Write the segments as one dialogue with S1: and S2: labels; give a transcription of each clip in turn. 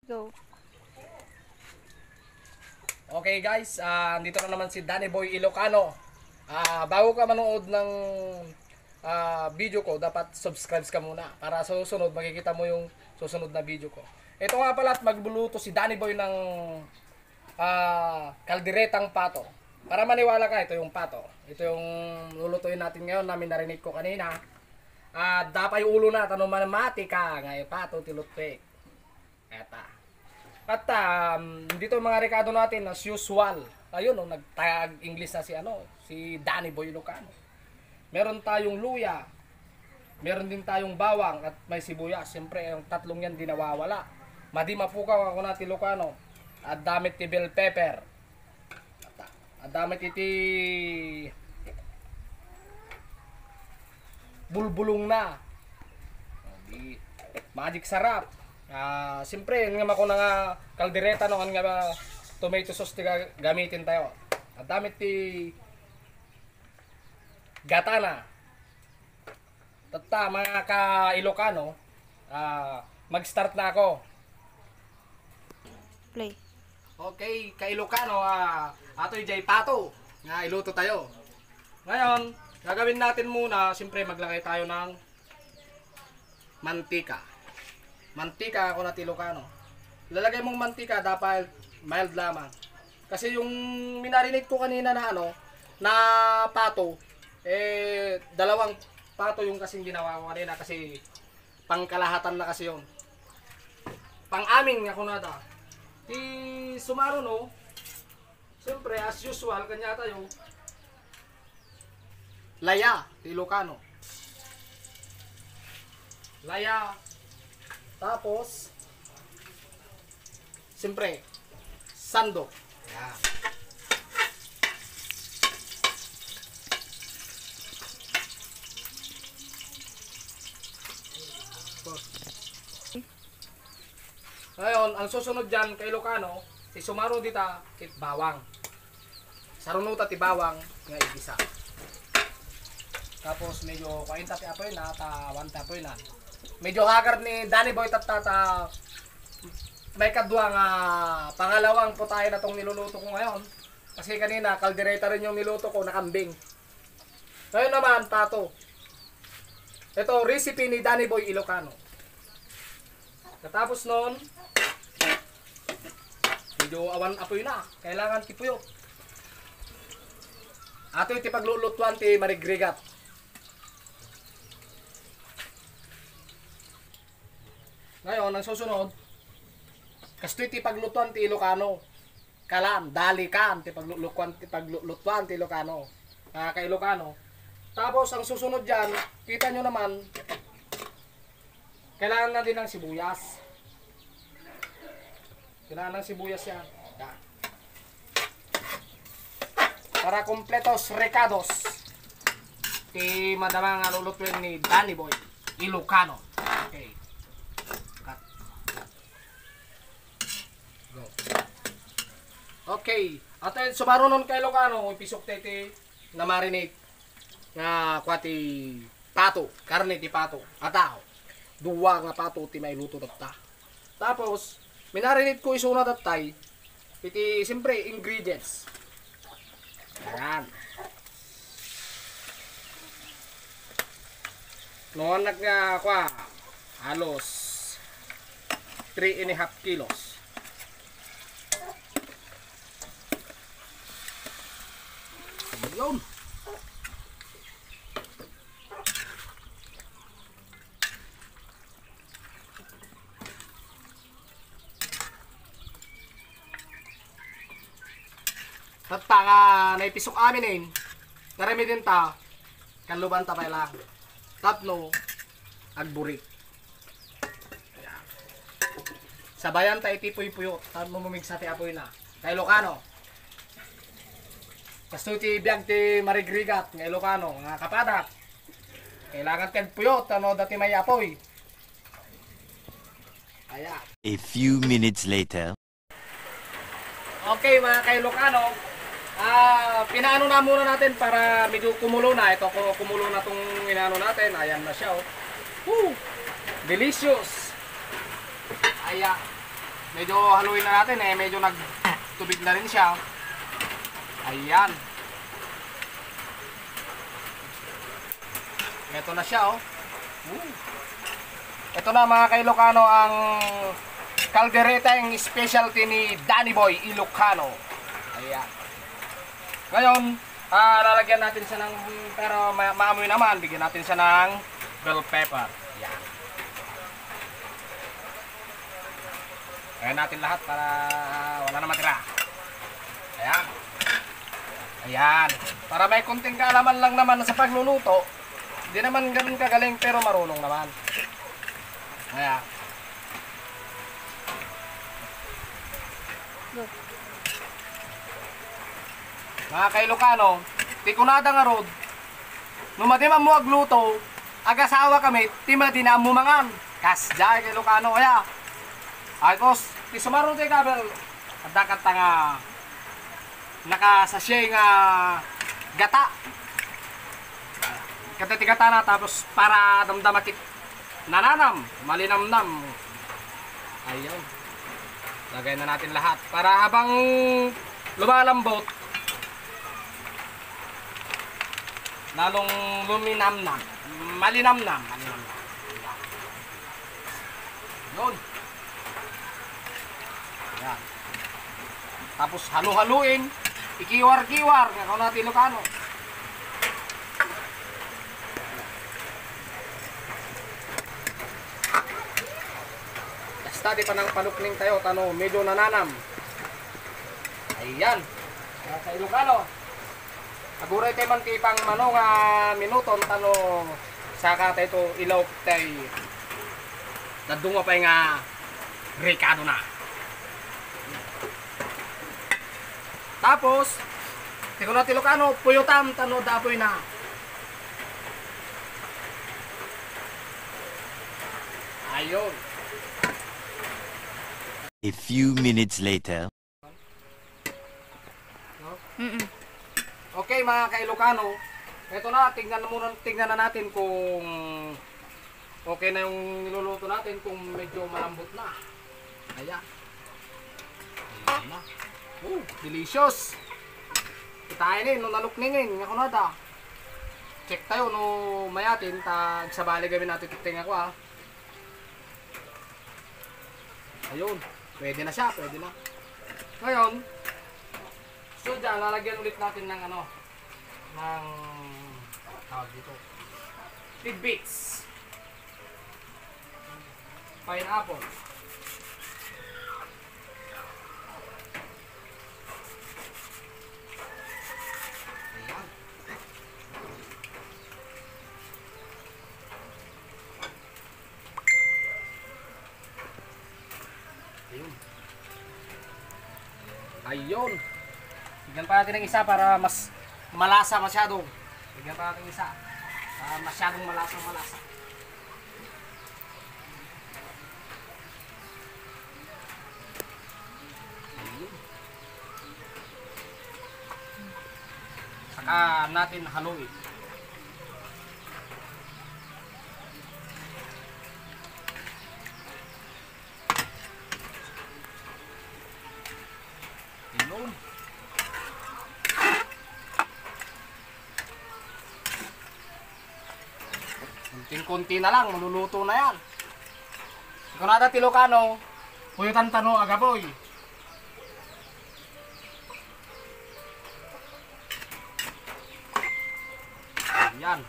S1: Go.
S2: Okay guys, dito na naman si Danny Boy Ilocano. Bago ka manood ng video ko, dapat subscribe ka muna para sa susunod makikita mo yung susunod na video ko. Ito nga pala at magluluto si Danny Boy ng kalderetang pato. Para maniwala ka, ito yung pato. Ito yung lulutuin natin ngayon, namin narinig ko kanina. Dapat yung ulo na, tanong manamati ka, ngayon pato tilutpik. Eta. At dito yung mga rekado natin as usual. Ayun, nagtag English na si Danny Boy Ilocano. Meron tayong luya. Meron din tayong bawang at may sibuyas. Siyempre, yung tatlong yan di nawawala. Madimapukaw ako natin Ilocano. At damit ti bell pepper. At damit iti bulbulong na. Magic sarap. Siyempre, nga mako na nga kaldereta no nga ba tomato sauce ti gamitin tayo. At damit ti gatana. Tatta mga ka-Ilocano, mag-start na ako.
S1: Play.
S2: Okay, ka-Ilocano, ato'y jay pato. Nga iluto tayo. Ngayon, gagawin natin muna, siyempre maglagay tayo ng mantika. Mantika ako na Ilocano. Lalagay mong mantika dapat mild lamang. Kasi yung minarinig ko kanina na na pato, dalawang pato yung kasing ginawa ko kanina kasi pangkalahatan na kasi yun. Pang-aming ako na da. Di sumaro no, siyempre as usual kanya tayo. Laya, Ilocano. Laya. Tapos, siyempre, sando. Yan. Ngayon, ang susunod dyan kay Ilocano, si sumaro dita, kit bawang. Sarunuta ti bawang, nga igisa. Tapos, medyo kainta ti apoy na, tawan ti apoy na. Medyo haggard ni Danny Boy Tatata. May kadwa nga pangalawang putahe na tong niluluto ko ngayon. Kasi kanina kaldereta rin yung niluto ko na kambing. Ngayon naman pato. Ito recipe ni Danny Boy Ilocano. Katapos noon, medyo awan apoy na. Kailangan tipuyo. Ato iti paglulutuan ti marigrigat. Ngayon, ang susunod, kastoy ti paglutuan ti Ilocano. Kalam, dalikan ti paglulutuan ti Ilocano. Kay Ilocano. Tapos, ang susunod dyan, kita nyo naman, kailangan na din ng sibuyas. Kailangan ng sibuyas yan. Para kompletos recados, ti madamang lulutuin ni Danny Boy Ilocano. Okay. Okay, at sumaro nun kay Ilocano, ipisok tete na marinate nga kwati pato, karne ti pato, ataw. Duwa nga pato ti mailuto datta. Tapos, minarinate ko isuna dattay, iti siyempre ingredients. Ayan. Noon nga halos 3.5 kilos. Yun. Tatta nga naipisok amin karami din ta kanluban ta pa lang. Tapno agburik. Sabayan ta itipuy-puyo tan mumumigsa ti apoy na. Kay Ilocano. Kasto ti biyag ti marigrigat ng Ilocano, nga kapadak. Kailangan kag puyot, dati may apoy. Ayan.
S3: A few minutes later.
S2: Okay mga ka-Ilocano, pinaano na muna natin para medyo kumulo na. Ito kumulo na tong inaano natin, ayan na siya. Woo! Delicious! Ayan. medyo haluin na natin eh. Medyo nagtubig na rin siya. Ayan. Ito na siya oh. Ito na mga ka-Ilocano ang calderetang specialty ni Danny Boy Ilocano. Ayan. Ngayon, lalagyan natin siya ng, pero maamoy naman, bigyan natin siya ng bell pepper. Ayan. Ayan natin lahat para wala na matira. Ayan. Ayan. Para may kunting kaalaman lang naman sa pagluluto. Hindi naman ganun kagaling pero marunong naman. Ayan. Mga ka-Ilocano, tikunada nga rod, numadiman mo agluto, agasawa kami, timadi na mumangan. Kasjay ka-Ilocano, kaya. Agos, ti sumaro tayo kabel, kadakat nga, nakasasya nga gata. Katatigata na, tapos para damdamakit nananam, malinamnam. Ayun. Lagay na natin lahat. Para habang lumalambot, lalong luminamnam. Malinamnam. Yun. Ayan. Tapos halu-haluin. Ikiwar-kiwar. Nga kung natin Ilocano. Basta di pa ng panukling tayo. Tano, medyo nananam. Ayan. Sa Ilocano. Aguray tayo man tipang mano nga minuton. Tano, saka tayo ito ilaw tayo. Nadunga pa nga Ricardo na. Tapos, tingnan natin Ilocano, puyotam, tano, dapoy na. Ayun.
S3: A few minutes later.
S2: No? Okay mga ka-Ilocano, ito na, tingnan na natin kung okay na yung niluluto natin, kung medyo malambot na. Ayan. Ayan na. Delicious. Kitainin, no nalukningin. Ako na ta. Check tayo, no mayatin. Tag sa bali gawin natin titing ako ha. Ayun. Pwede na siya, pwede na. Ngayon, so dyan, lalagyan ulit natin ng ano, ng tawag dito, tidbits. Pineapple. Ayan. Ayun. Ayun. Bigyan pa natin ng isa para mas malasa masyado. Bigyan pa natin ng isa. Masyadong malasa. Ayun. Saka natin haluin. Ayun. Kunti-kunti na lang, maluluto na yan. Kung nada Ilocano, puyutan tano agapoy. Yan.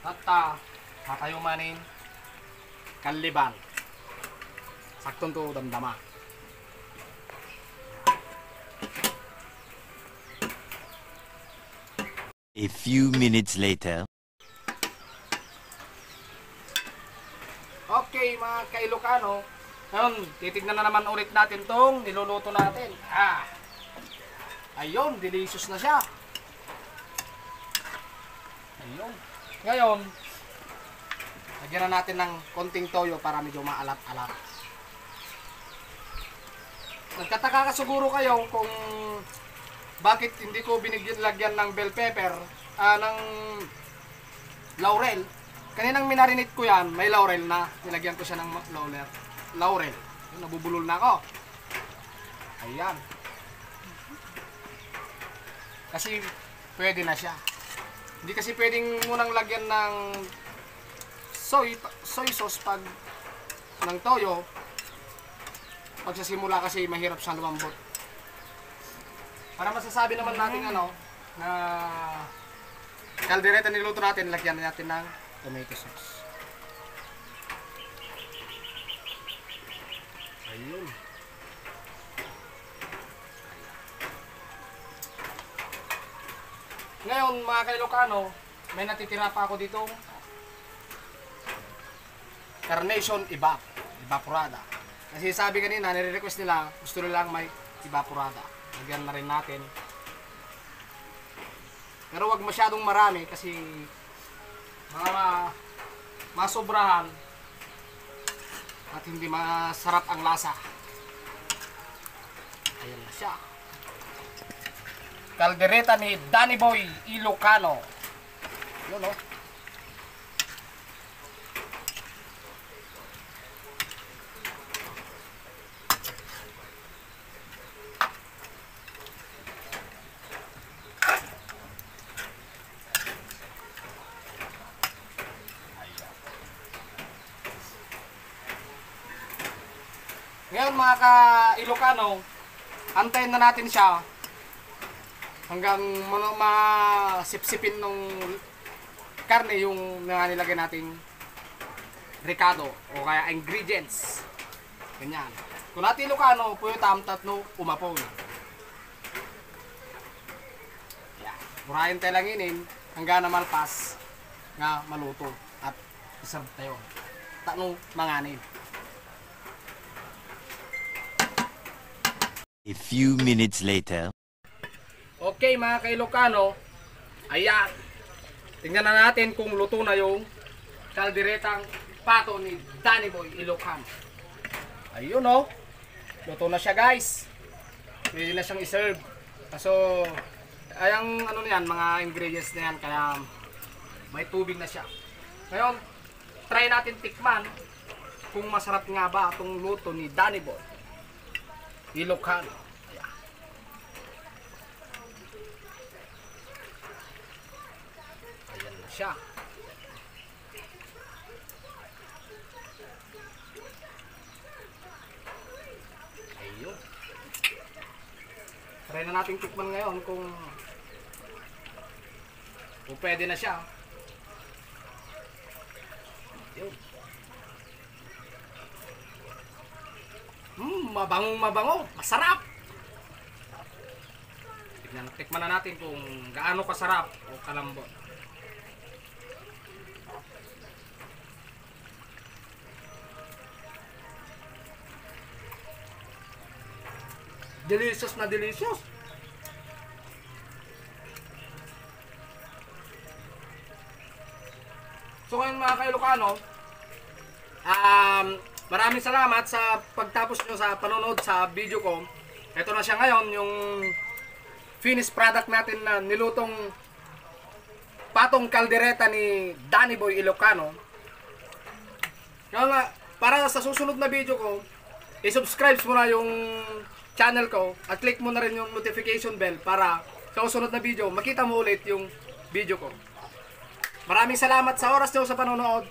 S2: Tata, matayumanin, kaliban. Saktong to damdama.
S3: A few minutes later.
S2: Okay mga ka-Ilocano, ngayon titignan na naman ulit natin tong niluluto natin. Ayun, delicious na siya. Ayun. Ngayon, lagyan na natin ng konting toyo para medyo maalat-alat. Nagkataka ka siguro kayo kung bakit hindi ko binigyan lagyan ng bell pepper, ng laurel. Kaninang minarinate ko yan, may laurel na. Nilagyan ko siya ng laurel. Yung nabubulol na ako. Ayan. Kasi pwede na siya. Hindi kasi pwedeng munang lagyan ng soy sauce pag ng toyo. Pag sa simula kasi mahirap siyang lumambot. Para masasabi naman natin ano, na kaldereta niluto natin, lagyan natin ng tomato sauce. Ayun. Ngayon mga kailokano, may natitira pa ako dito. Carnation evaporada. Kasi sabi kanina, nire-request nila, gusto nilang may evaporada. Lagyan na rin natin. Pero wag masyadong marami kasi baka masobrahan at hindi masarap ang lasa. Ayan na siya. Kaldereta ni Danny Boy Ilocano. Yun o. Ngayon mga ka-Ilocano, antayin na natin siya hanggang masipsipin nung karne yung nilagay nating ricado o kaya ingredients. Ganyan. Kung natin Ilocano, puyo tam tatlo umapon. Yan. Murahin tayo lang inin hanggang na malpas nga maluto at iserve tayo. Tanong manganin.
S3: A few minutes later.
S2: Okay mga ka-Ilocano, ayan. Tingnan na natin kung luto na yung kalderetang pato ni Danny Boy Ilocano. Ayun o. Luto na siya guys. Pwede na siyang iserve. So, ayang ano na yan, mga ingredients na yan, kaya may tubig na siya. Ngayon, try natin tikman kung masarap nga ba itong luto ni Danny Boy Ilocano. Ayan. Ayan na siya. Ayun. Try na natin tikman ngayon kung pwede na siya. Ayun. Mabango, masarap. Tikman na natin kung gaano kasarap o kalambot. Delicious na delicious. So ngayon mga ka-Ilocano, maraming salamat sa pagtapos nyo sa panonood sa video ko. Ito na siya ngayon, yung finished product natin na nilutong patong kaldereta ni Danny Boy Ilocano. Kaya nga, para sa susunod na video ko, i-subscribe mo na yung channel ko at click mo na rin yung notification bell para sa susunod na video, makita mo ulit yung video ko. Maraming salamat sa oras nyo sa panonood.